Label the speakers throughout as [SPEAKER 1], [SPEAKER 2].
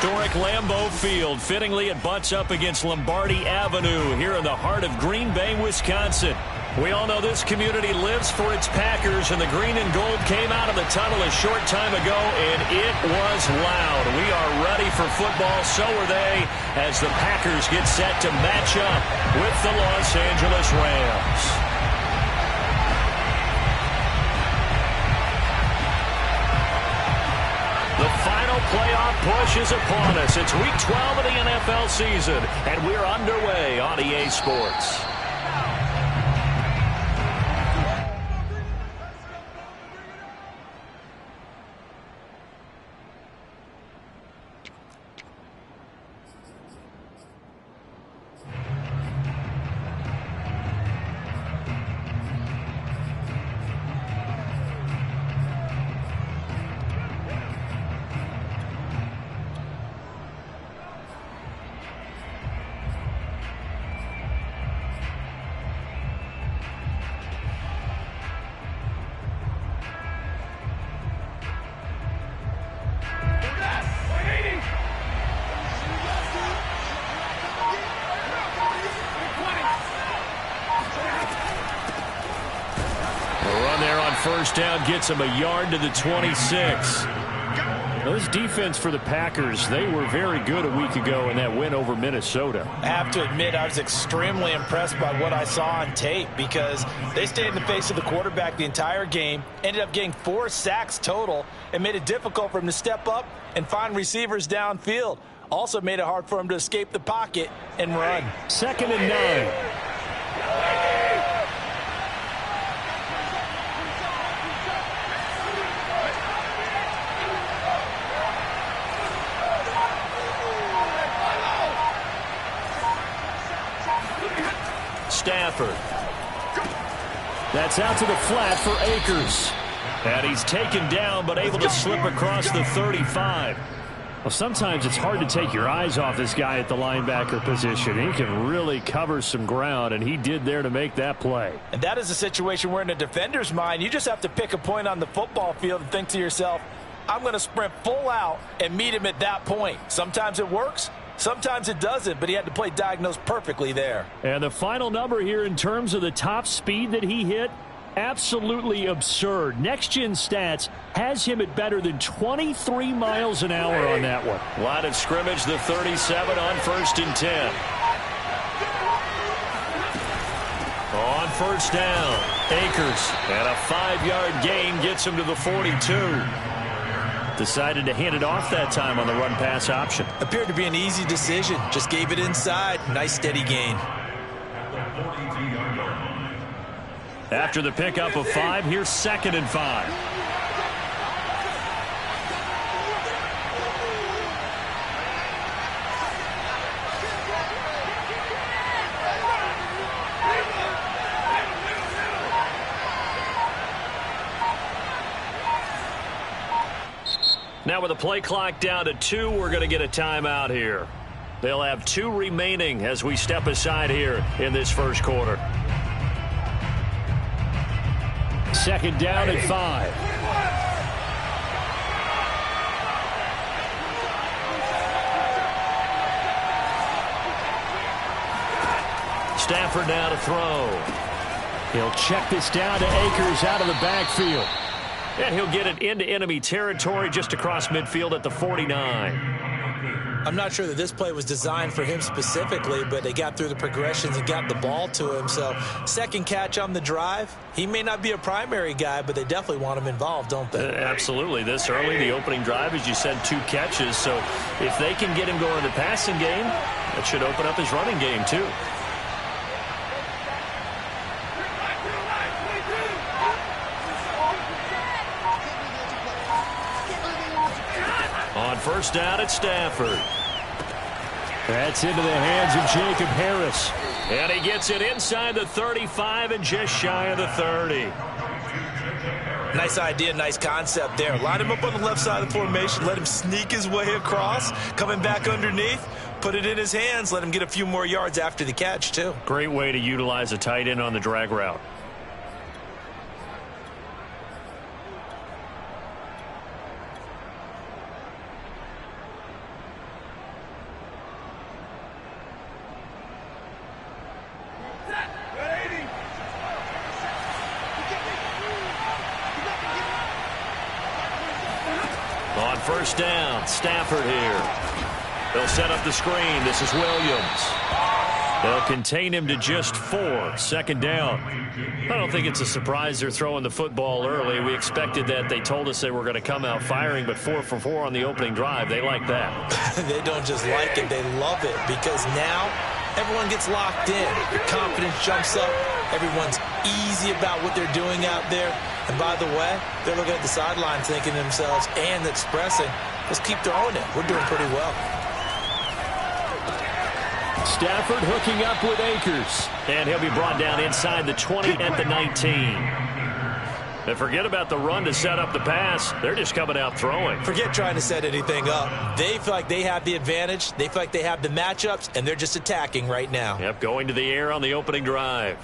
[SPEAKER 1] Historic Lambeau Field. Fittingly, it butts up against Lombardi Avenue here in the heart of Green Bay, Wisconsin. We all know this community lives for its Packers, and the green and gold came out of the tunnel a short time ago, and it was loud. We are ready for football, so are they, as the Packers get set to match up with the Los Angeles Rams. The final playoff push is upon us. It's Week 12 of the NFL season, and we're underway on EA Sports. First down gets him a yard to the 26. Those defense for the Packers, they were very good a week ago in that win over Minnesota.
[SPEAKER 2] I have to admit, I was extremely impressed by what I saw on tape because they stayed in the face of the quarterback the entire game, ended up getting 4 sacks total, and made it difficult for him to step up and find receivers downfield. Also made it hard for him to escape the pocket and run.
[SPEAKER 1] 2nd and 9. Stafford. That's out to the flat for Akers. And he's taken down, but able to slip across the 35. Well, sometimes it's hard to take your eyes off this guy at the linebacker position. He can really cover some ground, and he did there to make that play.
[SPEAKER 2] And that is a situation where in a defender's mind, you just have to pick a point on the football field and think to yourself, I'm going to sprint full out and meet him at that point. Sometimes it works. Sometimes it doesn't, but he had to play diagnosed perfectly there.
[SPEAKER 1] And the final number here in terms of the top speed that he hit, absolutely absurd. Next-gen stats has him at better than 23 miles an hour on that one. Line of scrimmage, the 37 on 1st and 10. On 1st down, Akers, and a 5-yard gain gets him to the 42. Decided to hand it off that time on the run-pass option.
[SPEAKER 2] Appeared to be an easy decision. Just gave it inside. Nice steady gain.
[SPEAKER 1] After the pickup of 5, here's 2nd and 5. Now with the play clock down to 2, we're going to get a timeout here. They'll have 2 remaining as we step aside here in this first quarter. 2nd down and 5. Stafford now to throw. He'll check this down to Akers out of the backfield. And he'll get it into enemy territory just across midfield at the 49.
[SPEAKER 2] I'm not sure that this play was designed for him specifically, but they got through the progressions and got the ball to him. So, second catch on the drive. He may not be a primary guy, but they definitely want him involved, don't they?
[SPEAKER 1] Absolutely. This early, the opening drive, as you said, 2 catches. So, if they can get him going in the passing game, that should open up his running game, too. On 1st down at Stafford. That's into the hands of Jacob Harris. And he gets it inside the 35 and just shy of the 30.
[SPEAKER 2] Nice idea, nice concept there. Line him up on the left side of the formation. Let him sneak his way across. Coming back underneath. Put it in his hands. Let him get a few more yards after the catch, too.
[SPEAKER 1] Great way to utilize a tight end on the drag route. first down. Stafford here. They'll set up the screen. This is Williams. They'll contain him to just 4. Second down. I don't think it's a surprise they're throwing the football early. We expected that. They told us they were going to come out firing, but 4 for 4 on the opening drive. They like that.
[SPEAKER 2] They don't just like it. They love it because now everyone gets locked in. Your confidence jumps up. Everyone's easy about what they're doing out there. And by the way, they're looking at the sideline thinking to themselves and expressing, let's keep throwing it. We're doing pretty well.
[SPEAKER 1] Stafford hooking up with Akers. And he'll be brought down inside the 20 at the 19. And forget about the run to set up the pass. They're just coming out throwing.
[SPEAKER 2] Forget trying to set anything up. They feel like they have the advantage. They feel like they have the matchups, and they're just attacking right now.
[SPEAKER 1] Yep, going to the air on the opening drive.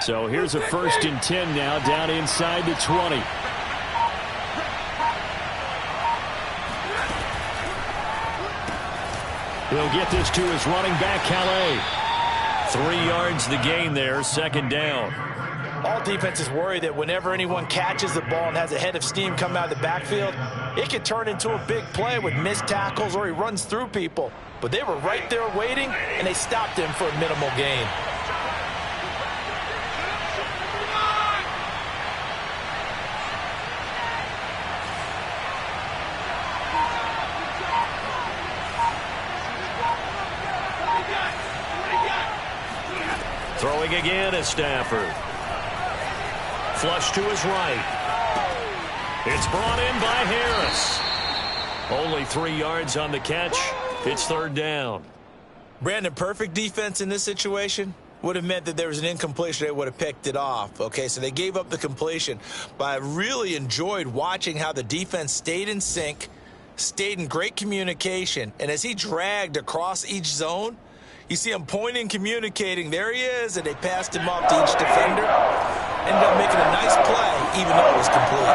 [SPEAKER 1] So here's a 1st and 10 now down inside the 20. He'll get this to his running back, Calais. 3 yards the gain there, second down.
[SPEAKER 2] All defenses worry that whenever anyone catches the ball and has a head of steam come out of the backfield, it could turn into a big play with missed tackles or he runs through people. But they were right there waiting, and they stopped him for a minimal gain.
[SPEAKER 1] Throwing again is Stafford. Flush to his right. It's brought in by Harris. Only 3 yards on the catch. It's third down.
[SPEAKER 2] Brandon, perfect defense in this situation would have meant that there was an incompletion. They would have picked it off. Okay, so they gave up the completion. But I really enjoyed watching how the defense stayed in sync, stayed in great communication. And as he dragged across each zone, you see him pointing, communicating. There he is, and they passed him off to each defender. Ended up making a nice play, even though it was complete.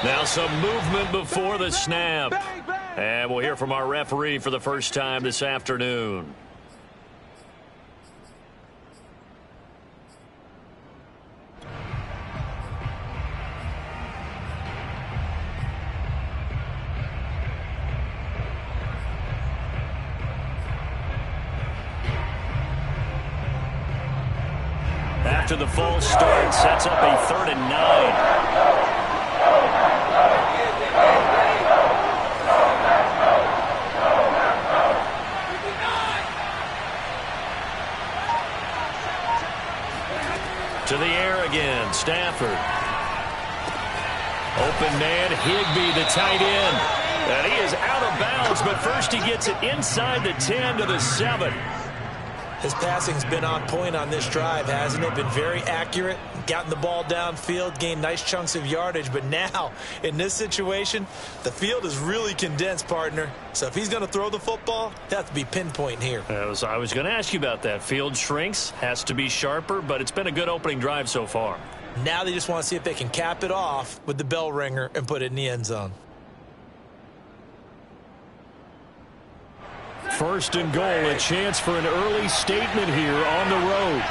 [SPEAKER 1] Now some movement before the snap. And we'll hear from our referee for the first time this afternoon. After the false start, sets up a 3rd and 9. To the air again, Stafford. Open man, Higbee, the tight end. And he is out of bounds, but first he gets it inside the 10 to the 7.
[SPEAKER 2] His passing's been on point on this drive, hasn't it? Been very accurate, gotten the ball downfield, gained nice chunks of yardage. But now, in this situation, the field is really condensed, partner. So if he's going to throw the football, that has to be pinpoint here.
[SPEAKER 1] I was going to ask you about that. Field shrinks, has to be sharper, but it's been a good opening drive so far.
[SPEAKER 2] Now they just want to see if they can cap it off with the bell ringer and put it in the end zone.
[SPEAKER 1] 1st and goal, a chance for an early statement here on the road.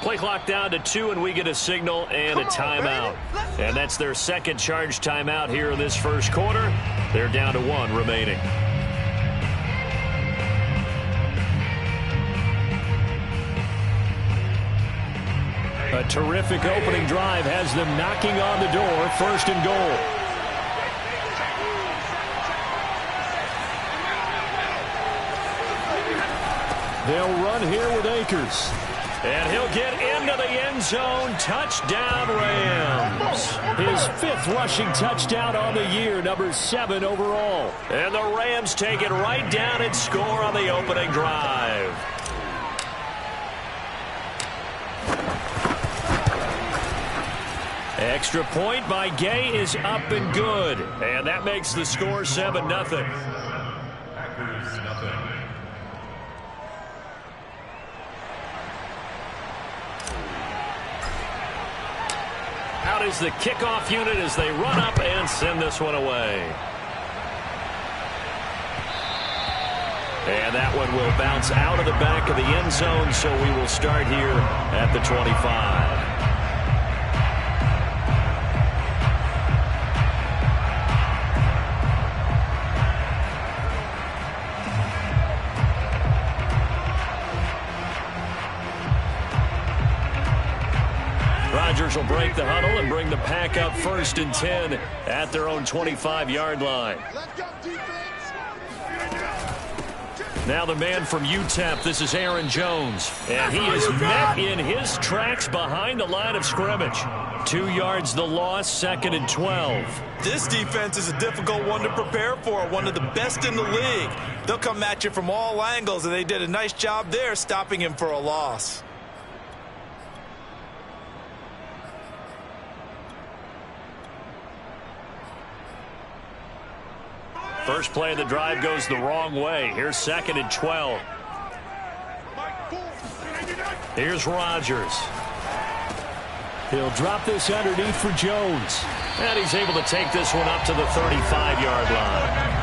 [SPEAKER 1] Play clock down to 2, and we get a signal and a timeout. And that's their second charge timeout here in this first quarter. They're down to 1 remaining. A terrific opening drive has them knocking on the door. 1st and goal. They'll run here with Akers. And he'll get into the end zone. Touchdown, Rams. His 5th rushing touchdown on the year, number 7 overall. And the Rams take it right down and score on the opening drive. extra point by Gay is up and good. And that makes the score 7-0. Out is the kickoff unit as they run up and send this one away. And that one will bounce out of the back of the end zone, so we will start here at the 25. Rodgers will break the huddle and bring the pack up 1st and 10 at their own 25-yard line. Now the man from UTEP, this is Aaron Jones. And he is met in his tracks behind the line of scrimmage. 2 yards the loss, 2nd and 12.
[SPEAKER 2] This defense is a difficult one to prepare for, one of the best in the league. They'll come at you from all angles, and they did a nice job there stopping him for a loss.
[SPEAKER 1] First play of the drive goes the wrong way. Here's 2nd and 12. Here's Rodgers. He'll drop this underneath for Jones. And he's able to take this one up to the 35-yard line.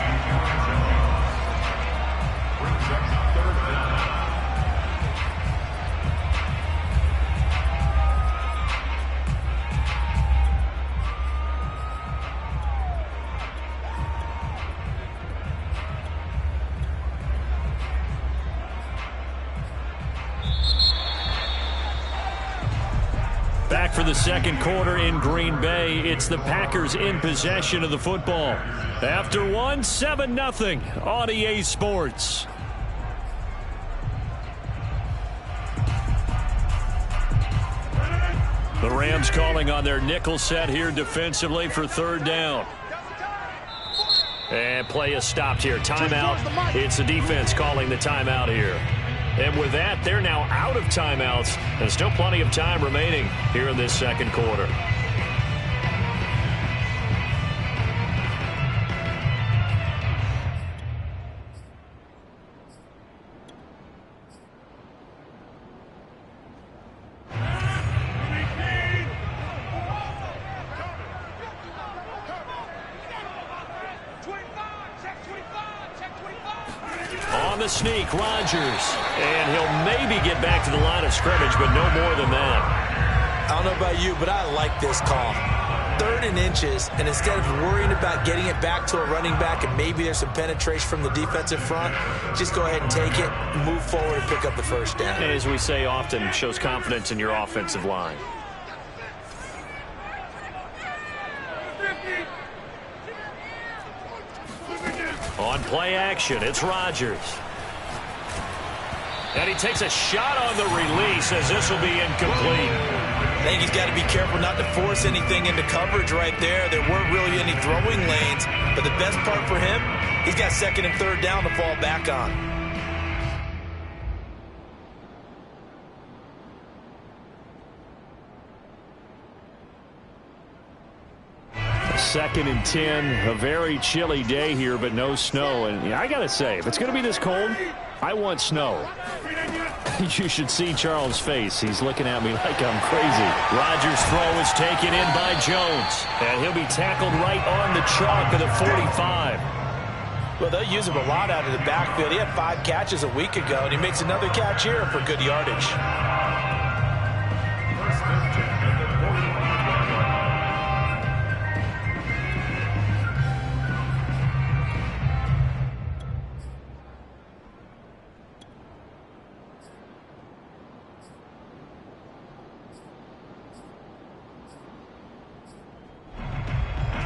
[SPEAKER 1] Back for the second quarter in Green Bay. It's the Packers in possession of the football. After one, 7-0 on EA Sports. The Rams calling on their nickel set here defensively for 3rd down. And play is stopped here. Timeout. It's the defense calling the timeout here. And with that, they're now out of timeouts. There's still plenty of time remaining here in this second quarter. On the sneak, Rodgers. And he'll maybe get back to the line of scrimmage, but no more than that.
[SPEAKER 2] I don't know about you, but I like this call. 3rd and inches, and instead of worrying about getting it back to a running back and maybe there's some penetration from the defensive front, just go ahead and take it, move forward, and pick up the 1st down.
[SPEAKER 1] And as we say often, shows confidence in your offensive line. On play action, it's Rodgers. And he takes a shot on the release as this will be incomplete.
[SPEAKER 2] I think he's got to be careful not to force anything into coverage right there. There weren't really any throwing lanes, but the best part for him, he's got 2nd and 3rd down to fall back on.
[SPEAKER 1] Second and 10, a very chilly day here, but no snow. And I got to say, if it's going to be this cold, I want snow. You should see Charles' face. He's looking at me like I'm crazy. Rodgers' throw is taken in by Jones. And he'll be tackled right on the chalk of the 45.
[SPEAKER 2] Well, they'll use him a lot out of the backfield. He had 5 catches a week ago, and he makes another catch here for good yardage.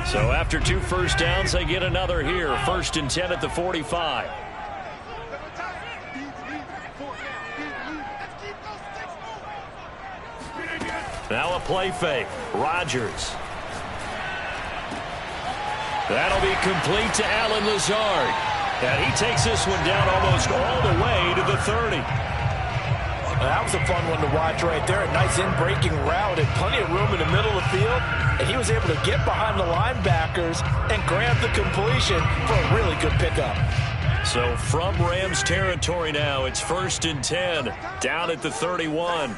[SPEAKER 1] So after 2 first downs, they get another here. 1st and 10 at the 45. Now a play fake. Rodgers. That'll be complete to Allen Lazard. And he takes this one down almost all the way to the 30.
[SPEAKER 2] That was a fun one to watch right there. A nice in-breaking route and plenty of room in the middle of the field. And he was able to get behind the linebackers and grab the completion for a really good pickup.
[SPEAKER 1] So from Rams territory now, it's 1st and 10, down at the 31.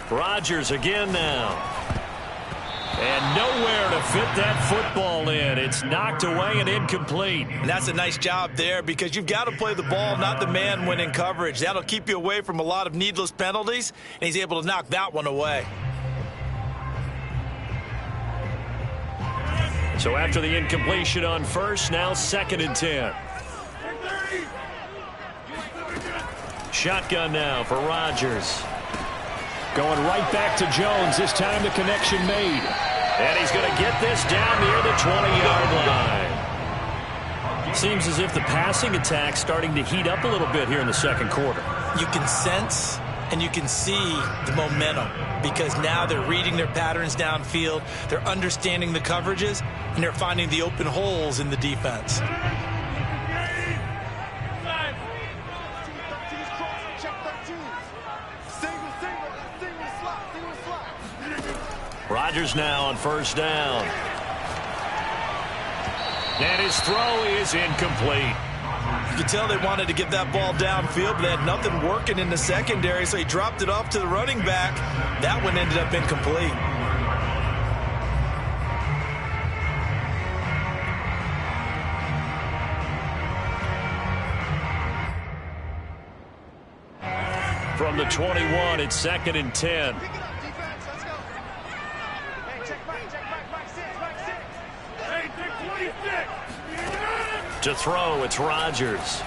[SPEAKER 1] Rodgers again now. And nowhere to fit that football in. It's knocked away and incomplete.
[SPEAKER 2] And that's a nice job there because you've got to play the ball, not the man when in coverage. That'll keep you away from a lot of needless penalties, and he's able to knock that one away.
[SPEAKER 1] So after the incompletion on first, now 2nd and 10. Shotgun now for Rodgers. Going right back to Jones. This time the connection made. And he's going to get this down near the 20-yard line. Seems as if the passing attack's starting to heat up a little bit here in the second quarter.
[SPEAKER 2] You can sense and you can see the momentum because now they're reading their patterns downfield. They're understanding the coverages, and they're finding the open holes in the defense.
[SPEAKER 1] Rodgers now on 1st down. And his throw is incomplete.
[SPEAKER 2] You can tell they wanted to get that ball downfield, but they had nothing working in the secondary, so he dropped it off to the running back. That one ended up incomplete.
[SPEAKER 1] From the 21, it's 2nd and 10. To throw, it's Rodgers.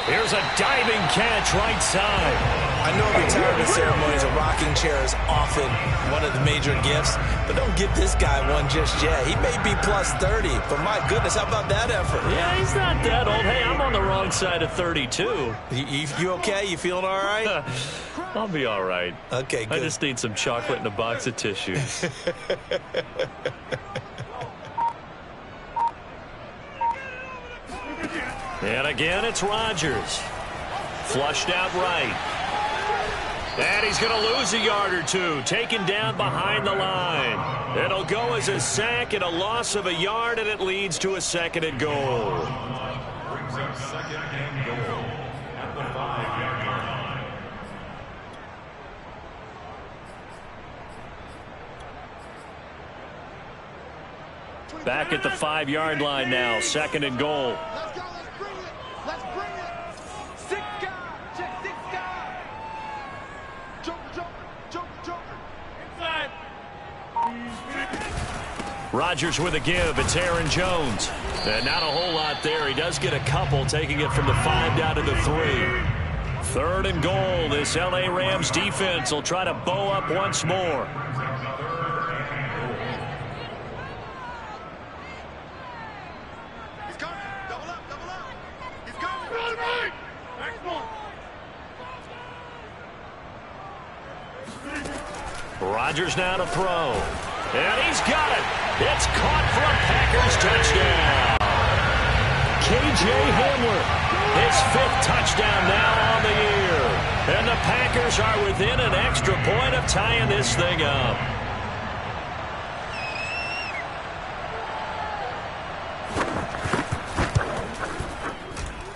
[SPEAKER 1] Here's a diving catch right side.
[SPEAKER 2] I know retirement ceremonies, a rocking chair is often one of the major gifts, but don't give this guy one just yet. He may be plus 30, but my goodness, how about that effort?
[SPEAKER 1] Yeah, he's not that old. Hey, I'm on the wrong side of 32.
[SPEAKER 2] You okay? You feeling all right?
[SPEAKER 1] I'll be all right.
[SPEAKER 2] Okay, good.
[SPEAKER 1] I just need some chocolate and a box of tissues. And again, it's Rodgers. Flushed out right. And he's going to lose a yard or two. Taken down behind the line. It'll go as a sack and a loss of a yard, and it leads to a 2nd and goal. Brings up 2nd and goal at the 5-yard line. Back at the 5-yard line now. 2nd and goal. Rodgers with a give. It's Aaron Jones. And not a whole lot there. He does get a couple, taking it from the 5 down to the 3. 3rd and goal. This L.A. Rams defense will try to bow up once more.
[SPEAKER 3] He's coming. Double up, double up. He's coming. Right. Next one.
[SPEAKER 1] Rodgers now to throw. And he's got it. It's caught for a Packers touchdown. K.J. Hamler, his 5th touchdown now on the year. And the Packers are within an extra point of tying this thing up.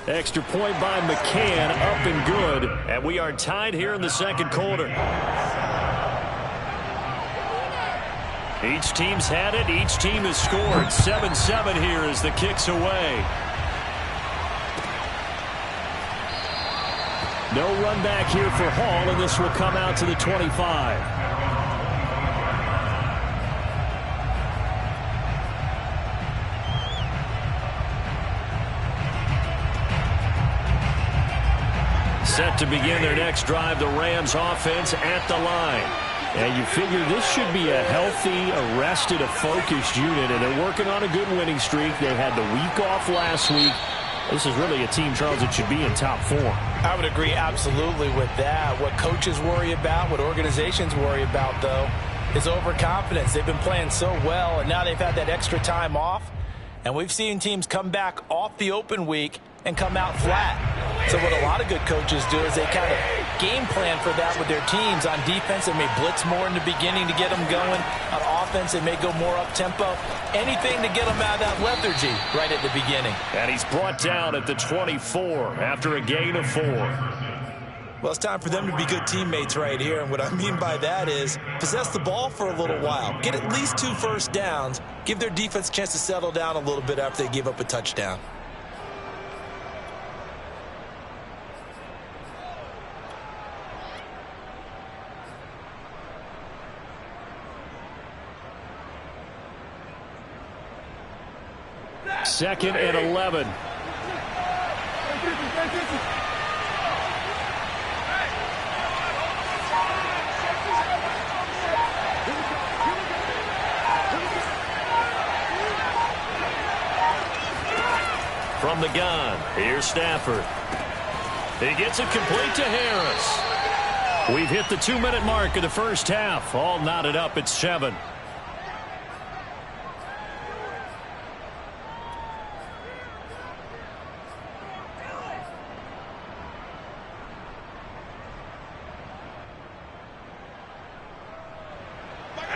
[SPEAKER 1] Extra point by McCann, up and good. And we are tied here in the second quarter. Each team's had it. Each team has scored. 7-7 here as the kick's away. No run back here for Hall, and this will come out to the 25. Set to begin their next drive, the Rams offense at the line. And you figure this should be a healthy, arrested, a focused unit, and they're working on a good winning streak. They had the week off last week. This is really a team, Charles, that should be in top form.
[SPEAKER 2] I would agree absolutely with that. What coaches worry about, what organizations worry about, though, is overconfidence. They've been playing so well, and now they've had that extra time off. And we've seen teams come back off the open week and come out flat. So what a lot of good coaches do is they kind of game plan for that with their teams. On defense, they may blitz more in the beginning to get them going. On offense, they may go more up-tempo. Anything to get them out of that lethargy right at the beginning.
[SPEAKER 1] And he's brought down at the 24 after a gain of 4.
[SPEAKER 2] Well, it's time for them to be good teammates right here. And what I mean by that is possess the ball for a little while. Get at least 2 first downs. Give their defense a chance to settle down a little bit after they give up a touchdown.
[SPEAKER 1] Second and 11. From the gun, here's Stafford. He gets it complete to Harris. We've hit the 2-minute mark of the first half. All knotted up at 7.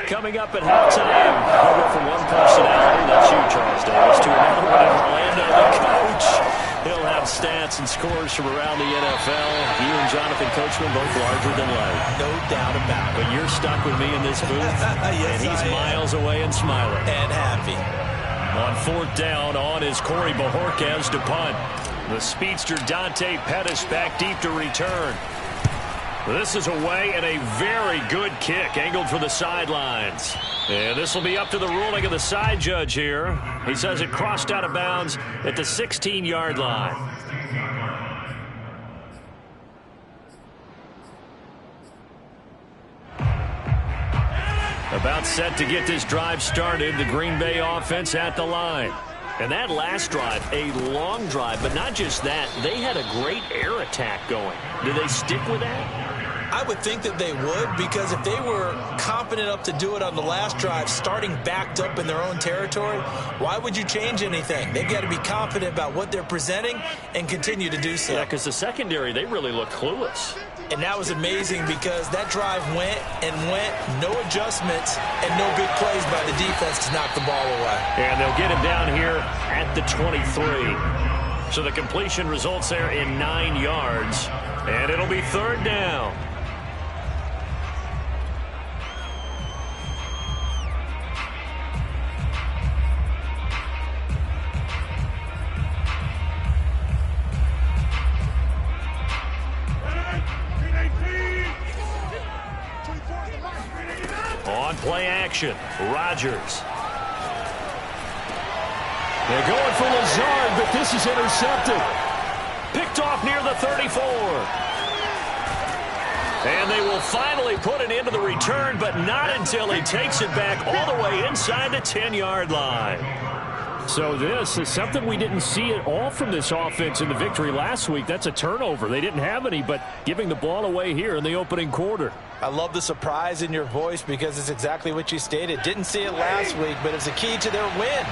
[SPEAKER 1] Coming up at halftime, we'll go from one personality, that's you, Charles Davis, to another one in Orlando, the coach. He'll have stats and scores from around the NFL. You and Jonathan Coachman both larger than life.
[SPEAKER 2] No doubt about it.
[SPEAKER 1] But you're stuck with me in this booth,
[SPEAKER 2] yes,
[SPEAKER 1] and he's miles away and smiling.
[SPEAKER 2] And happy.
[SPEAKER 1] On 4th down, on is Corey Bojorquez to punt. The speedster Dante Pettis back deep to return. This is away and a very good kick angled for the sidelines. And this will be up to the ruling of the side judge here. He says it crossed out of bounds at the 16-yard line. About set to get this drive started. The Green Bay offense at the line. And that last drive, a long drive, but not just that. They had a great air attack going. Do they stick with that?
[SPEAKER 2] I would think that they would, because if they were confident enough to do it on the last drive, starting backed up in their own territory, why would you change anything? They've got to be confident about what they're presenting and continue to do so.
[SPEAKER 1] Yeah, because the secondary, they really look clueless.
[SPEAKER 2] And that was amazing because that drive went and went, no adjustments, and no big plays by the defense to knock the ball away.
[SPEAKER 1] And they'll get him down here at the 23. So the completion results there in 9 yards, and it'll be 3rd down. On play action, Rodgers. They're going for Lazard, but this is intercepted. Picked off near the 34. And they will finally put it into the return, but not until he takes it back all the way inside the 10-yard line. So this is something we didn't see at all from this offense in the victory last week. That's a turnover. They didn't have any, but giving the ball away here in the opening quarter.
[SPEAKER 2] I love the surprise in your voice because it's exactly what you stated. Didn't see it last week, but it's a key to their win.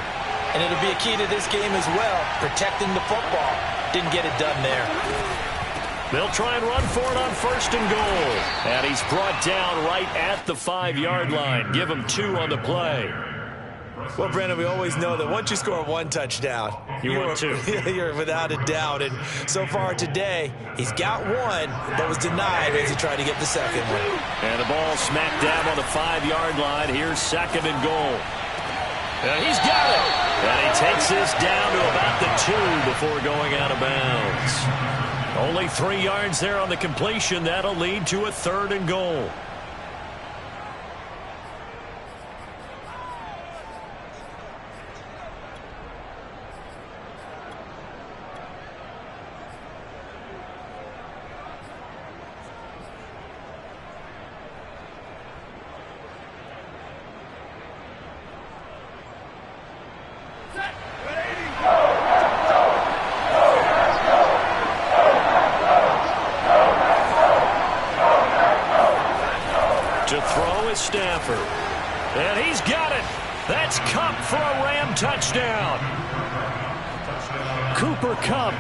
[SPEAKER 2] And it'll be a key to this game as well, protecting the football. Didn't get it done there.
[SPEAKER 1] They'll try and run for it on 1st and goal. And he's brought down right at the 5-yard line. Give him 2 on the play.
[SPEAKER 2] Well, Brandon, we always know that once you score 1 touchdown,
[SPEAKER 1] you're 2.
[SPEAKER 2] You're without a doubt. And so far today, he's got 1, but was denied as he tried to get the second one.
[SPEAKER 1] And the ball smacked down on the 5-yard line. Here's 2nd and goal. And he's got it. And he takes this down to about the 2 before going out of bounds. Only 3 yards there on the completion. That'll lead to a 3rd and goal. To throw is Stafford. And he's got it. That's Kupp for a Ram touchdown. Cooper Kupp,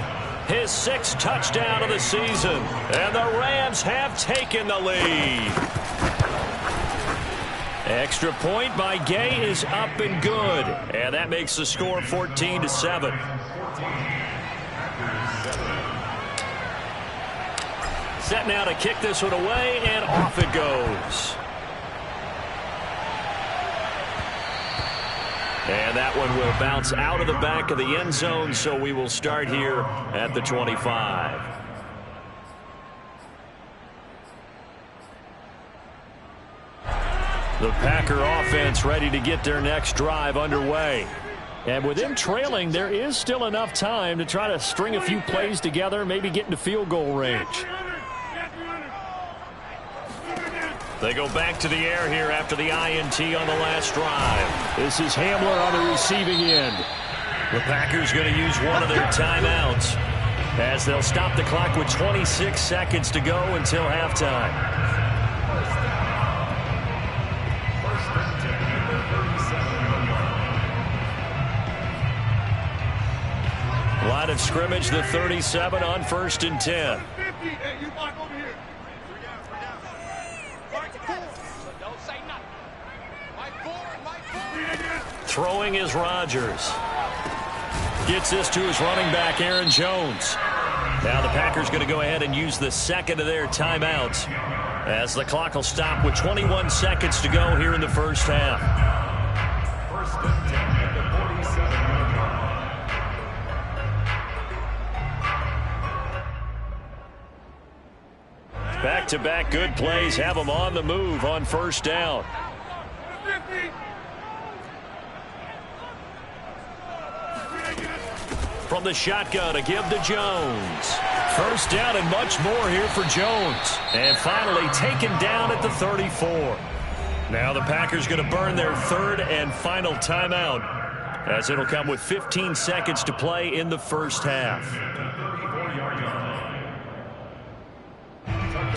[SPEAKER 1] his 6th touchdown of the season. And the Rams have taken the lead. Extra point by Gay is up and good. And that makes the score 14-7. Set now to kick this one away, and off it goes. And that one will bounce out of the back of the end zone, so we will start here at the 25. The Packer offense ready to get their next drive underway. And with them trailing, there is still enough time to try to string a few plays together, maybe get into field goal range. They go back to the air here after the INT on the last drive. This is Hamler on the receiving end. The Packers going to use one of their timeouts as they'll stop the clock with 26 seconds to go until halftime. Line of scrimmage, the 37 on 1st and 10. Throwing is Rodgers. Gets this to his running back, Aaron Jones. Now the Packers going to go ahead and use the second of their timeouts as the clock will stop with 21 seconds to go here in the first half. Back-to-back good plays have them on the move on 1st down. From the shotgun, a give to Jones. 1st down and much more here for Jones. And finally taken down at the 34. Now the Packers going to burn their 3rd and final timeout as it'll come with 15 seconds to play in the first half.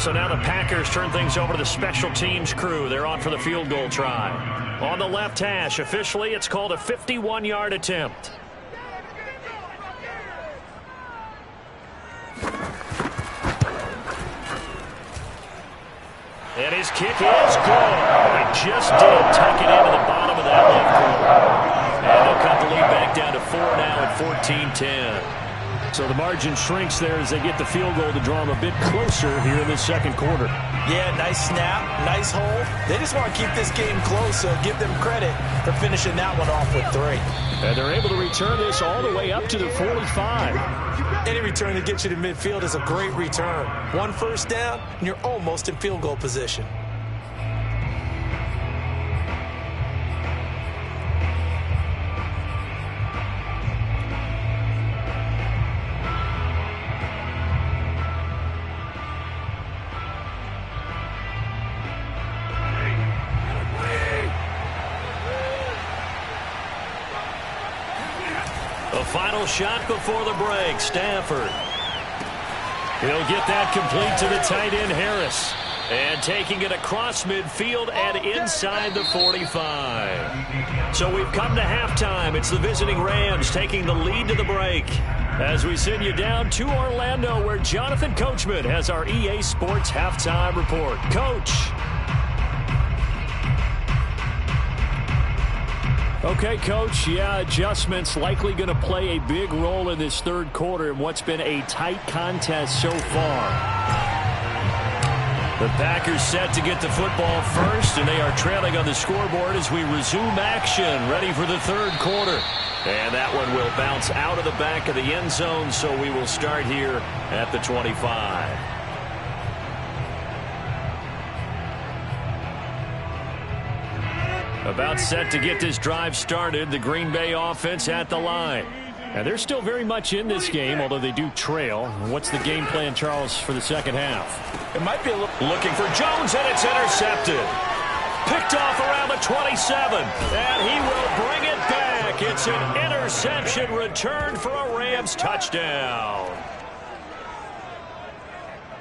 [SPEAKER 1] So now the Packers turn things over to the special teams crew. They're on for the field goal try. On the left hash, officially it's called a 51-yard attempt. And his kick is good. It just did tuck it into the bottom of that left corner. And they'll cut the lead back down to 4 now at 14-10. So the margin shrinks there as they get the field goal to draw them a bit closer here in the 2nd quarter.
[SPEAKER 2] Yeah, nice snap, nice hold. They just want to keep this game close, so give them credit for finishing that one off with 3.
[SPEAKER 1] And they're able to return this all the way up to the 45.
[SPEAKER 2] Any return that gets you to midfield is a great return. 1 first down, and you're almost in field goal position.
[SPEAKER 1] Final shot before the break, Stafford. He'll get that complete to the tight end, Harris. And taking it across midfield and inside the 45. So we've come to halftime. It's the visiting Rams taking the lead to the break. As we send you down to Orlando, where Jonathan Coachman has our EA Sports halftime report. Coach. Okay, Coach, yeah, adjustments likely going to play a big role in this 3rd quarter in what's been a tight contest so far. The Packers set to get the football first, and they are trailing on the scoreboard as we resume action, ready for the 3rd quarter. And that one will bounce out of the back of the end zone, so we will start here at the 25. About set to get this drive started, the Green Bay offense at the line. And they're still very much in this game, although they do trail. What's the game plan, Charles, for the 2nd half?
[SPEAKER 2] It might be a little...
[SPEAKER 1] Looking for Jones, and it's intercepted. Picked off around the 27, and he will bring it back. It's an interception return for a Rams touchdown.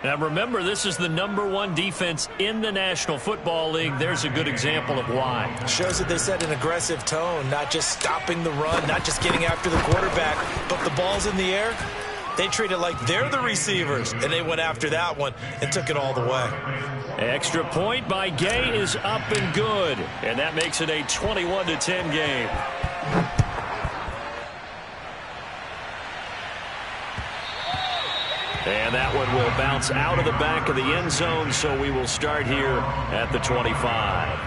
[SPEAKER 1] Now remember, this is the #1 defense in the National Football League. There's a good example of why.
[SPEAKER 2] Shows that they set an aggressive tone, not just stopping the run, not just getting after the quarterback, but the ball's in the air. They treat it like they're the receivers, and they went after that one and took it all the way.
[SPEAKER 1] Extra point by Gay is up and good, and that makes it a 21-10 game. And that one will bounce out of the back of the end zone, so we will start here at the 25.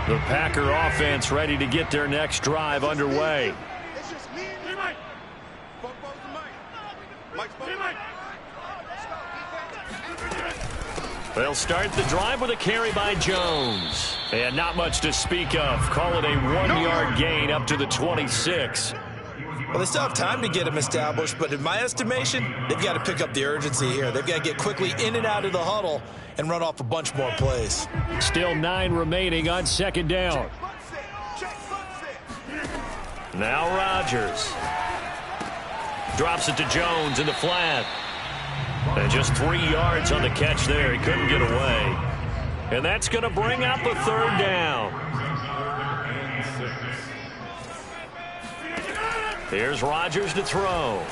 [SPEAKER 1] The Packer offense ready to get their next drive underway.
[SPEAKER 3] It's just me and you, Mike. Football's the Mike. Mike's the Mike.
[SPEAKER 1] They'll start the drive with a carry by Jones. And not much to speak of. Call it a 1-yard gain up to the 26.
[SPEAKER 2] Well, they still have time to get him established, but in my estimation, they've got to pick up the urgency here. They've got to get quickly in and out of the huddle and run off a bunch more plays.
[SPEAKER 1] Still 9 remaining on second down. Now Rodgers. Drops it to Jones in the flat. And just 3 yards on the catch there. He couldn't get away. And that's going to bring out the third down. Here's Rodgers to throw.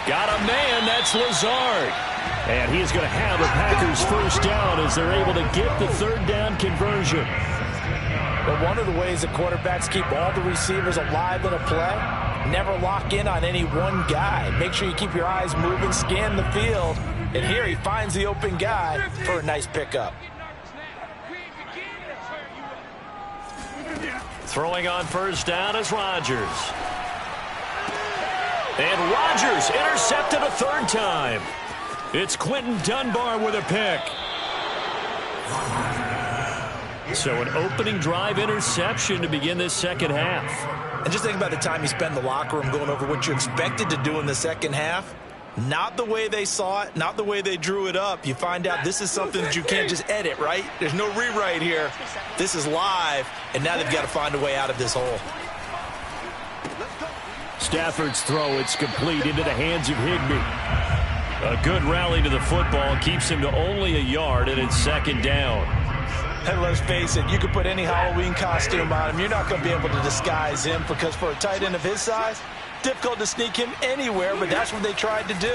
[SPEAKER 1] Got a man. That's Lazard. And he's going to have the Packers first down as they're able to get the third down conversion.
[SPEAKER 2] But one of the ways that quarterbacks keep all the receivers alive in a play, never lock in on any one guy. Make sure you keep your eyes moving, scan the field. And here he finds the open guy for a nice pickup.
[SPEAKER 1] Throwing on first down is Rodgers. And Rodgers intercepted a third time. It's Quentin Dunbar with a pick. So an opening drive interception to begin this second half.
[SPEAKER 2] And just think about the time you spend in the locker room going over what you expected to do in the second half. Not the way they saw it, not the way they drew it up. You find out this is something that you can't just edit, right? There's no rewrite here. This is live, and now they've got to find a way out of this hole.
[SPEAKER 1] Stafford's throw, it's complete into the hands of Higbee. A good rally to the football keeps him to only a yard, and it's second down.
[SPEAKER 2] And let's face it, you could put any Halloween costume on him. You're not going to be able to disguise him because for a tight end of his size, difficult to sneak him anywhere, but that's what they tried to do.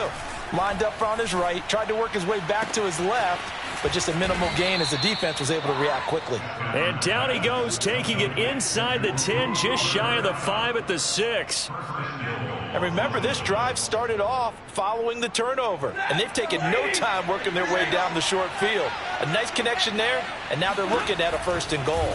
[SPEAKER 2] Lined up on his right, tried to work his way back to his left, but just a minimal gain as the defense was able to react quickly.
[SPEAKER 1] And down he goes, taking it inside the 10, just shy of the 5 at the 6.
[SPEAKER 2] And remember, this drive started off following the turnover, and they've taken no time working their way down the short field. A nice connection there, and now they're looking at a 1st and goal.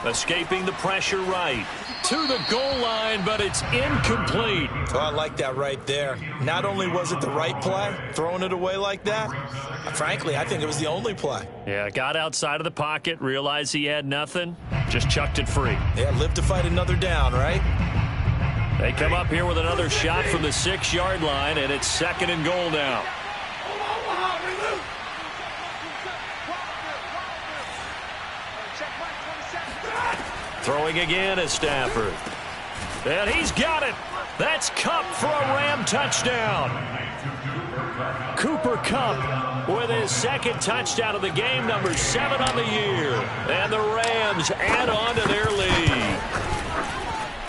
[SPEAKER 1] Escaping the pressure right to the goal line, but it's incomplete.
[SPEAKER 2] Oh, I like that right there. Not only was it the right play, throwing it away like that, frankly, I think it was the only play.
[SPEAKER 1] Yeah, got outside of the pocket, realized he had nothing, just chucked it free.
[SPEAKER 2] Yeah, live to fight another down, right?
[SPEAKER 1] They come up here with another shot from the 6-yard line, and it's 2nd and goal now. Throwing again is Stafford. And he's got it. That's Kupp for a Ram touchdown. Cooper Kupp with his 2nd touchdown of the game, number 7 on the year. And the Rams add on to their lead.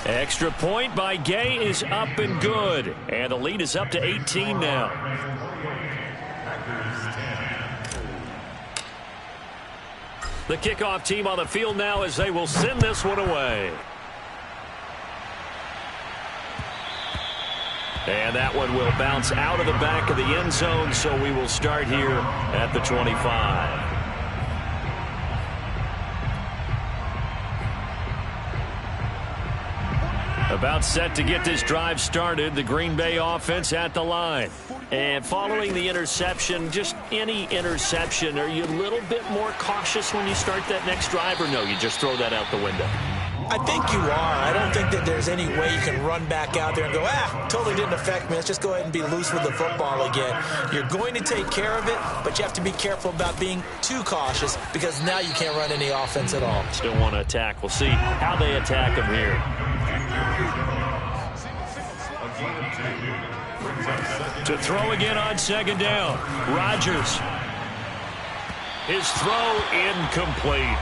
[SPEAKER 1] Extra point by Gay is up and good. And the lead is up to 18 now. The kickoff team on the field now as they will send this one away. And that one will bounce out of the back of the end zone, so we will start here at the 25. About set to get this drive started, the Green Bay offense at the line. And following the interception, just any interception, are you a little bit more cautious when you start that next drive, or no, you just throw that out the window?
[SPEAKER 2] I think you are. I don't think that there's any way you can run back out there and go, totally didn't affect me. Let's just go ahead and be loose with the football again. You're going to take care of it, but you have to be careful about being too cautious because now you can't run any offense at all.
[SPEAKER 1] Still want to attack. We'll see how they attack them here. To throw again on second down. Rodgers. His throw incomplete.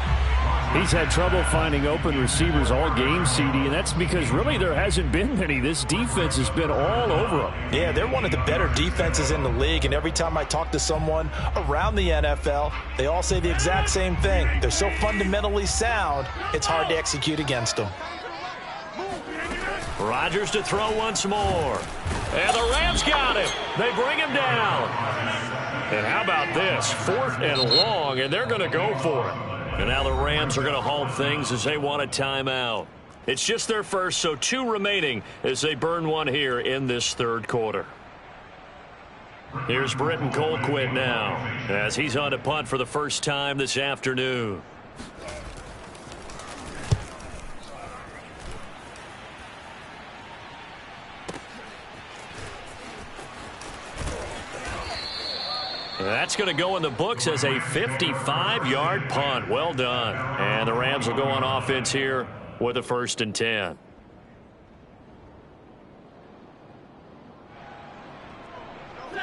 [SPEAKER 1] He's had trouble finding open receivers all game, CD, and that's because really there hasn't been many. This defense has been all over them.
[SPEAKER 2] Yeah, they're one of the better defenses in the league, and every time I talk to someone around the NFL, they all say the exact same thing. They're so fundamentally sound, it's hard to execute against them.
[SPEAKER 1] Rodgers to throw once more. And the Rams got him. They bring him down. And how about this? 4th and long, and they're going to go for it. And now the Rams are going to halt things as they want a timeout. It's just their first, so 2 remaining as they burn one here in this third quarter. Here's Britton Colquitt now as he's on to punt for the first time this afternoon. That's going to go in the books as a 55-yard punt. Well done. And the Rams will go on offense here with a 1st and 10.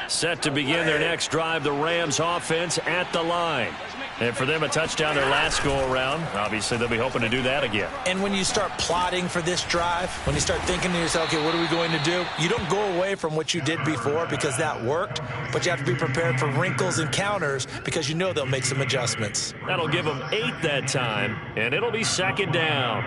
[SPEAKER 1] Set to begin their next drive, the Rams offense at the line. And for them, a touchdown their last go-around. Obviously, they'll be hoping to do that again.
[SPEAKER 2] And when you start plotting for this drive, when you start thinking to yourself, okay, what are we going to do? You don't go away from what you did before because that worked, but you have to be prepared for wrinkles and counters because you know they'll make some adjustments.
[SPEAKER 1] That'll give them 8 that time, and it'll be 2nd down.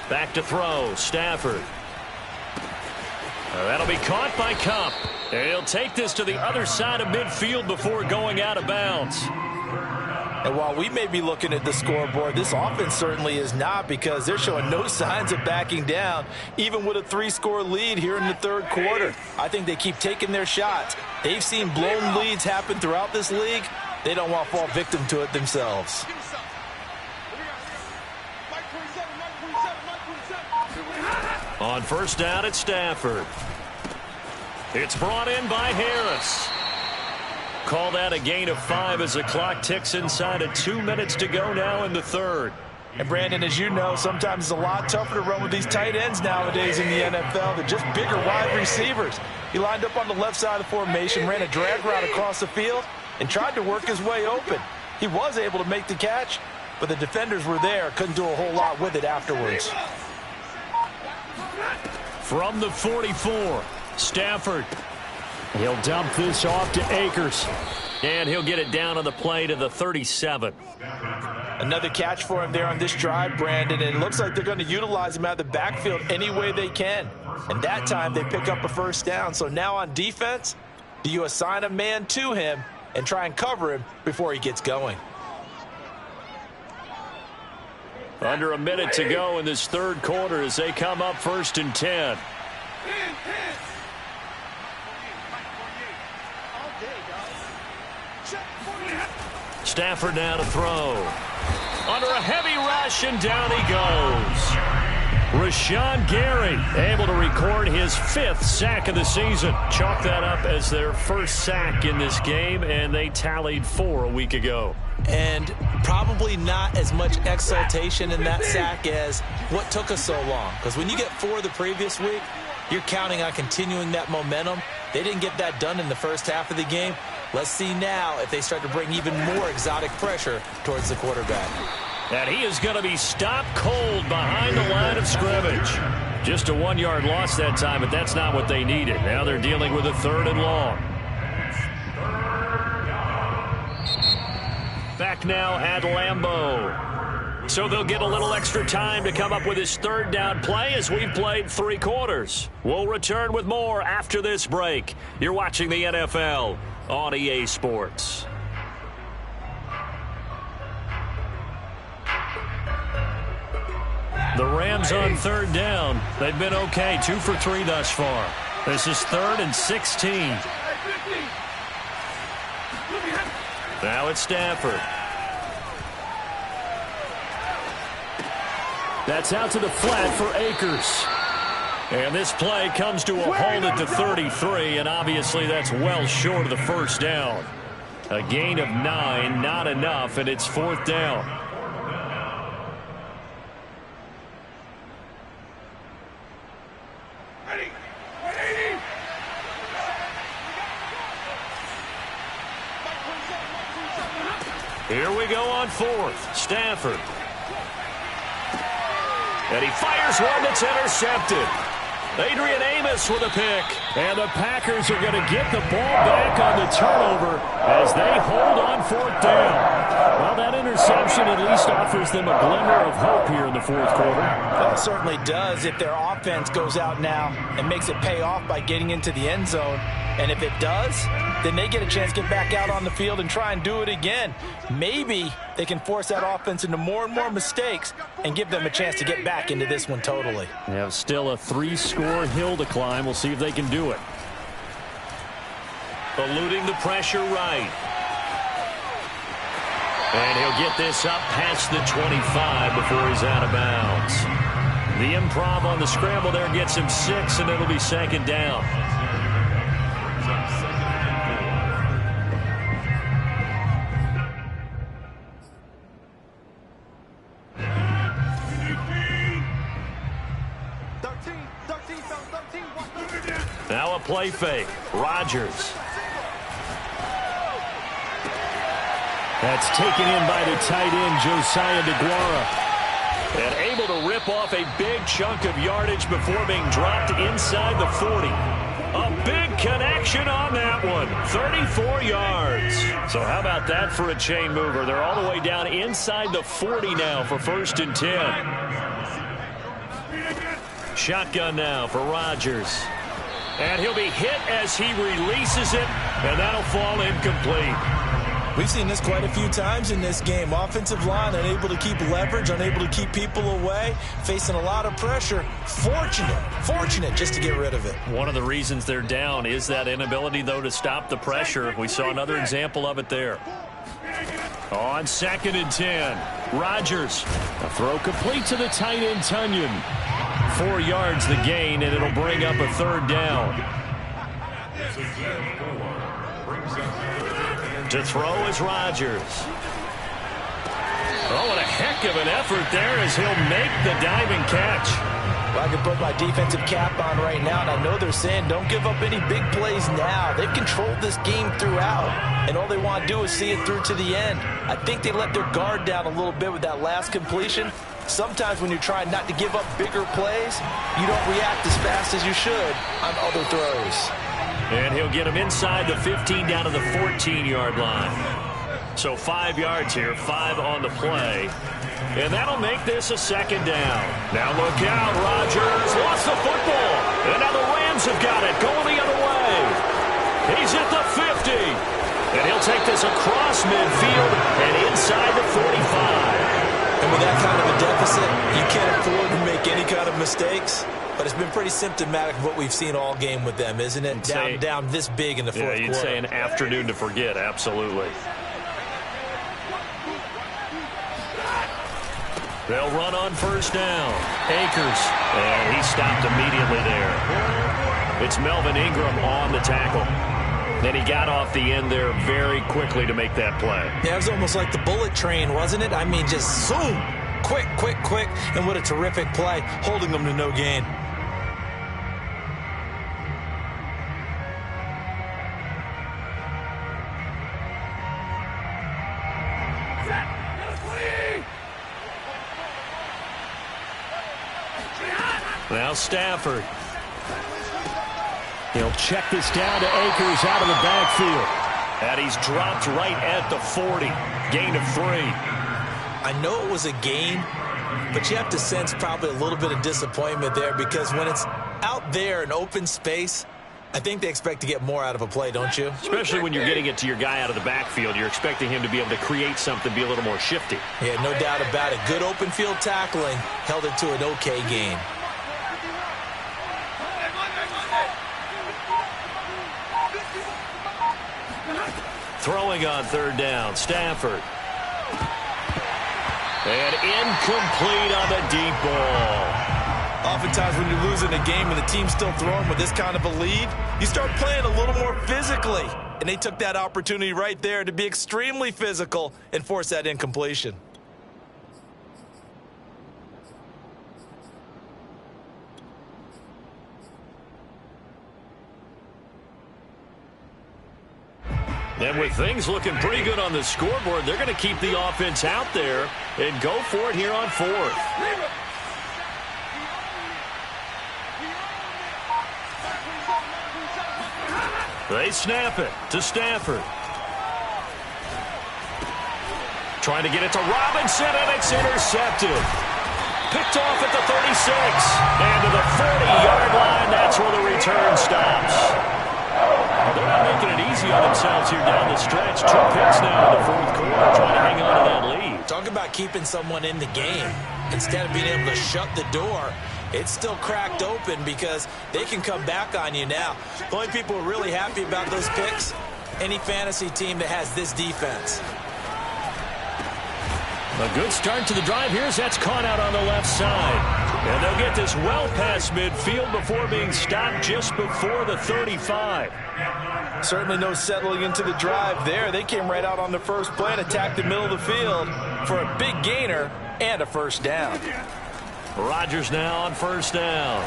[SPEAKER 1] Back to throw, Stafford. That'll be caught by Kupp. And he'll take this to the other side of midfield before going out of bounds.
[SPEAKER 2] And while we may be looking at the scoreboard, this offense certainly is not because they're showing no signs of backing down, even with a 3-score lead here in the third quarter. I think they keep taking their shots. They've seen blown leads happen throughout this league. They don't want to fall victim to it themselves.
[SPEAKER 1] On 1st down, it's Stafford. It's brought in by Harris. Call that a gain of 5 as the clock ticks inside of 2 minutes to go now in the third.
[SPEAKER 2] And Brandon, as you know, sometimes it's a lot tougher to run with these tight ends nowadays in the NFL. They're just bigger wide receivers. He lined up on the left side of the formation, ran a drag route across the field, and tried to work his way open. He was able to make the catch, but the defenders were there, couldn't do a whole lot with it afterwards.
[SPEAKER 1] From the 44, Stafford. He'll dump this off to Akers. And he'll get it down on the play to the 37.
[SPEAKER 2] Another catch for him there on this drive, Brandon. And it looks like they're going to utilize him out of the backfield any way they can. And that time they pick up a 1st down. So now on defense, do you assign a man to him and try and cover him before he gets going?
[SPEAKER 1] Under a minute to go in this third quarter as they come up 1st and 10. Stafford now to throw. Under a heavy rush, and down he goes. Rashawn Gary able to record his 5th sack of the season. Chalk that up as their 1st sack in this game, and they tallied 4 a week ago.
[SPEAKER 2] And probably not as much exultation in that sack as what took us so long. Because when you get 4 the previous week, you're counting on continuing that momentum. They didn't get that done in the first half of the game. Let's see now if they start to bring even more exotic pressure towards the quarterback.
[SPEAKER 1] And he is going to be stopped cold behind the line of scrimmage. Just a 1-yard loss that time, but that's not what they needed. Now they're dealing with a 3rd and long. Back now at Lambeau. So they'll get a little extra time to come up with his 3rd down play as we've played 3 quarters. We'll return with more after this break. You're watching the NFL on EA Sports. The Rams on 3rd down. They've been okay, 2 for 3 thus far. This is 3rd and 16. Now it's Stafford. That's out to the flat for Akers. And this play comes to a halt at the 33, and obviously that's well short of the first down. A gain of 9, not enough, and it's 4th down. Here we go on 4th. Stafford. And he fires one that's intercepted. Adrian Amos with a pick. And the Packers are going to get the ball back on the turnover as they hold on 4th down. Well, that interception at least offers them a glimmer of hope here in the 4th quarter.
[SPEAKER 2] Well, it certainly does if their offense goes out now and makes it pay off by getting into the end zone. And if it does, then they get a chance to get back out on the field and try and do it again. Maybe they can force that offense into more and more mistakes and give them a chance to get back into this one totally.
[SPEAKER 1] They have still a 3-score hill to climb. We'll see if they can do it. Eluding the pressure right. And he'll get this up past the 25 before he's out of bounds. The improv on the scramble there gets him 6, and it'll be 2nd down. Now a play fake. Rodgers. That's taken in by the tight end, Josiah DeGuara. And able to rip off a big chunk of yardage before being dropped inside the 40. A big connection on that one. 34 yards. So how about that for a chain mover? They're all the way down inside the 40 now for 1st and 10. Shotgun now for Rodgers. And he'll be hit as he releases it, and that'll fall incomplete.
[SPEAKER 2] We've seen this quite a few times in this game. Offensive line unable to keep leverage, unable to keep people away, facing a lot of pressure. Fortunate just to get rid of it.
[SPEAKER 1] One of the reasons they're down is that inability, though, to stop the pressure. We saw another example of it there. On 2nd and 10, Rodgers. A throw complete to the tight end, Tunyon. 4 yards the gain, and it'll bring up a 3rd down. To throw is Rodgers. Oh, what a heck of an effort there as he'll make the diving catch.
[SPEAKER 2] Well, I can put my defensive cap on right now, and I know they're saying don't give up any big plays now. They've controlled this game throughout, and all they want to do is see it through to the end. I think they let their guard down a little bit with that last completion. Sometimes when you're trying not to give up bigger plays, you don't react as fast as you should on other throws.
[SPEAKER 1] And he'll get him inside the 15 down to the 14-yard line. So 5 yards here, 5 on the play. And that'll make this a 2nd down. Now look out, Rodgers lost the football. And now the Rams have got it, going the other way. He's at the 50. And he'll take this across midfield and inside the 45.
[SPEAKER 2] And with that kind of a deficit, you can't afford to make any kind of mistakes. But it's been pretty symptomatic of what we've seen all game with them, isn't it? Down this big in the 4th quarter.
[SPEAKER 1] You'd say an afternoon to forget, absolutely. They'll run on 1st down. Akers, and he stopped immediately there. It's Melvin Ingram on the tackle. Then he got off the end there very quickly to make that play.
[SPEAKER 2] Yeah, it was almost like the bullet train, wasn't it? I mean, just zoom. Quick. And what a terrific play, holding them to no gain.
[SPEAKER 1] Now Stafford. He'll check this down to Akers out of the backfield. And he's dropped right at the 40. Gain of 3.
[SPEAKER 2] I know it was a gain, but you have to sense probably a little bit of disappointment there because when it's out there in open space, I think they expect to get more out of a play, don't you?
[SPEAKER 1] Especially when you're getting it to your guy out of the backfield. You're expecting him to be able to create something, be a little more shifty.
[SPEAKER 2] Yeah, no doubt about it. Good open field tackling held it to an okay gain.
[SPEAKER 1] Throwing on 3rd down, Stafford. And incomplete on the deep ball.
[SPEAKER 2] Oftentimes when you're losing a game and the team's still throwing with this kind of a lead, you start playing a little more physically. And they took that opportunity right there to be extremely physical and force that incompletion.
[SPEAKER 1] And with things looking pretty good on the scoreboard, they're going to keep the offense out there and go for it here on fourth. They snap it to Stafford. Trying to get it to Robinson, and it's intercepted. Picked off at the 36. And to the 40-yard line, that's where the return stops. They're not making it easy on themselves here down the stretch. 2 picks now in the fourth quarter, trying to hang on to that lead.
[SPEAKER 2] Talk about keeping someone in the game. Instead of being able to shut the door, it's still cracked open because they can come back on you now. The only people who are really happy about those picks, any fantasy team that has this defense.
[SPEAKER 1] A good start to the drive here as that's caught out on the left side. And they'll get this well past midfield before being stopped just before the 35.
[SPEAKER 2] Certainly no settling into the drive there. They came right out on the first play and attacked the middle of the field for a big gainer and a first down.
[SPEAKER 1] Rodgers now on first down.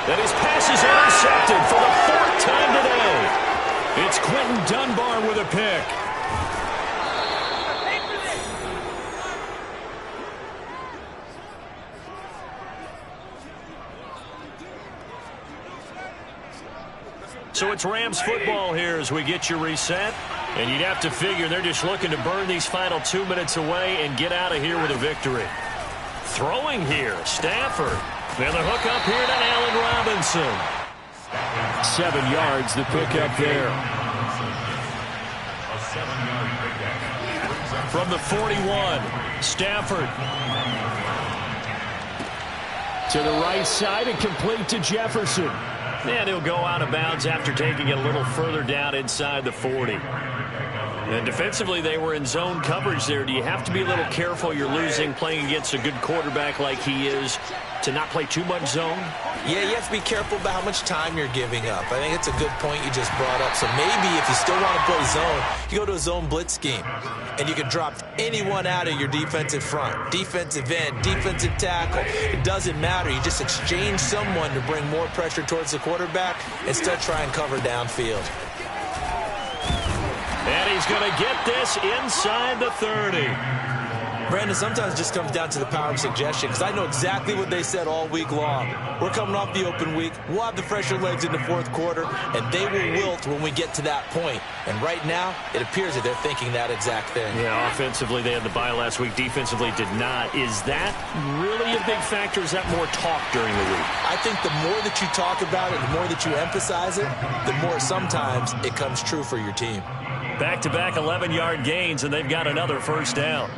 [SPEAKER 1] And his pass is intercepted for the 4th time today. It's Quentin Dunbar with a pick. So it's Rams football here as we get you reset. And you'd have to figure they're just looking to burn these final 2 minutes away and get out of here with a victory. Throwing here, Stafford. And the hook up here to Allen Robinson. 7 yards, the pickup there. From the 41, Stafford. To the right side and complete to Jefferson. And he'll go out of bounds after taking it a little further down inside the 40. And defensively, they were in zone coverage there. Do you have to be a little careful? You're losing, playing against a good quarterback like he is, to not play too much zone?
[SPEAKER 2] Yeah, you have to be careful about how much time you're giving up. I think it's a good point you just brought up. So maybe if you still want to play zone, you go to a zone blitz scheme. And you can drop anyone out of your defensive front. Defensive end, defensive tackle. It doesn't matter. You just exchange someone to bring more pressure towards the quarterback and still try and cover downfield.
[SPEAKER 1] And he's going to get this inside the 30.
[SPEAKER 2] Brandon, sometimes it just comes down to the power of suggestion because I know exactly what they said all week long. We're coming off the open week. We'll have the fresher legs in the fourth quarter, and they will wilt when we get to that point. And right now, it appears that they're thinking that exact thing.
[SPEAKER 1] Yeah, offensively, they had the bye last week. Defensively, did not. Is that really a big factor? Is that more talk during the week?
[SPEAKER 2] I think the more that you talk about it, the more that you emphasize it, the more sometimes it comes true for your team.
[SPEAKER 1] Back-to-back 11-yard gains, and they've got another first down.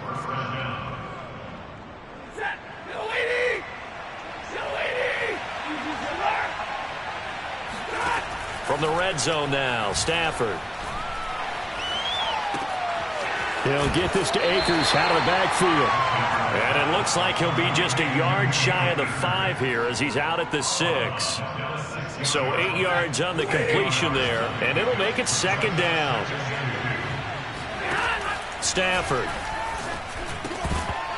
[SPEAKER 1] From the red zone now, Stafford. He'll get this to Akers out of the backfield. And it looks like he'll be just a yard shy of the 5 here as he's out at the 6. So 8 yards on the completion there, and it'll make it second down. Stafford.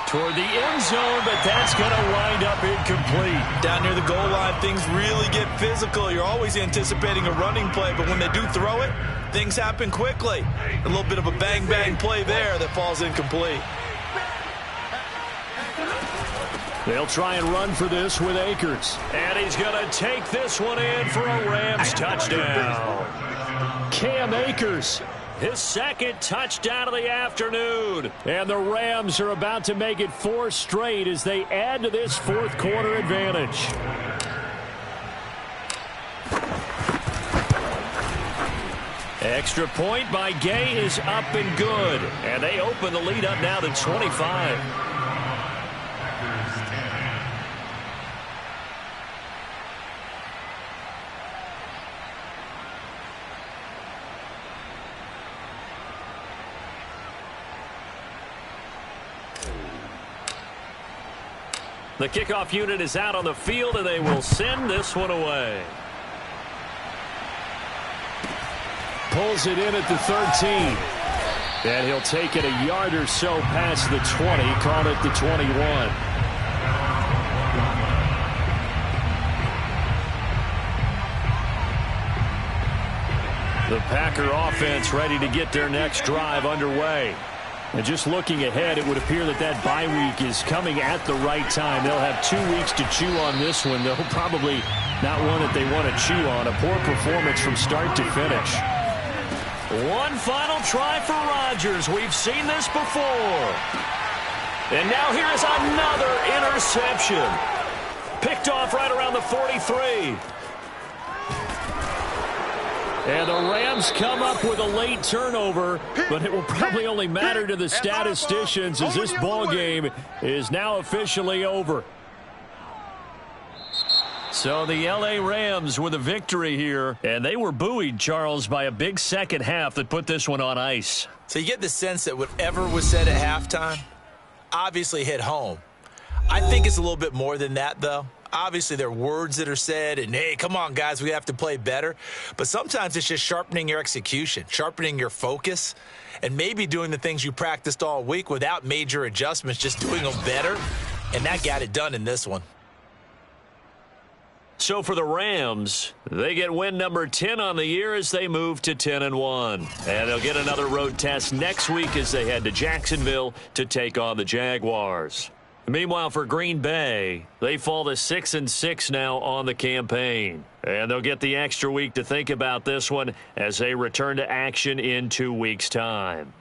[SPEAKER 1] Toward the end zone, but that's going to wind up incomplete.
[SPEAKER 2] Down near the goal line, things really get physical. You're always anticipating a running play, but when they do throw it, things happen quickly. A little bit of a bang-bang play there that falls incomplete.
[SPEAKER 1] They'll try and run for this with Akers. And he's going to take this one in for a Rams touchdown. Cam Akers. His second touchdown of the afternoon. And the Rams are about to make it 4 straight as they add to this fourth quarter advantage. Extra point by Gay is up and good. And they open the lead up now to 25. The kickoff unit is out on the field, and they will send this one away. Pulls it in at the 13. And he'll take it a yard or so past the 20, caught at the 21. The Packer offense ready to get their next drive underway. And just looking ahead, it would appear that that bye week is coming at the right time. They'll have 2 weeks to chew on this one, though probably not one that they want to chew on. A poor performance from start to finish. One final try for Rodgers. We've seen this before. And now here is another interception. Picked off right around the 43. And the Rams come up with a late turnover, but it will probably only matter to the statisticians as this ball game is now officially over. So the L.A. Rams with a victory here, and they were buoyed, Charles, by a big second half that put this one on ice.
[SPEAKER 2] So you get the sense that whatever was said at halftime obviously hit home. I think it's a little bit more than that, though. Obviously, there are words that are said, and, hey, come on, guys, we have to play better. But sometimes it's just sharpening your execution, sharpening your focus, and maybe doing the things you practiced all week without major adjustments, just doing them better. And that got it done in this one.
[SPEAKER 1] So for the Rams, they get win number 10 on the year as they move to 10-1. And they'll get another road test next week as they head to Jacksonville to take on the Jaguars. Meanwhile, for Green Bay, they fall to 6-6 now on the campaign. And they'll get the extra week to think about this one as they return to action in 2 weeks' time.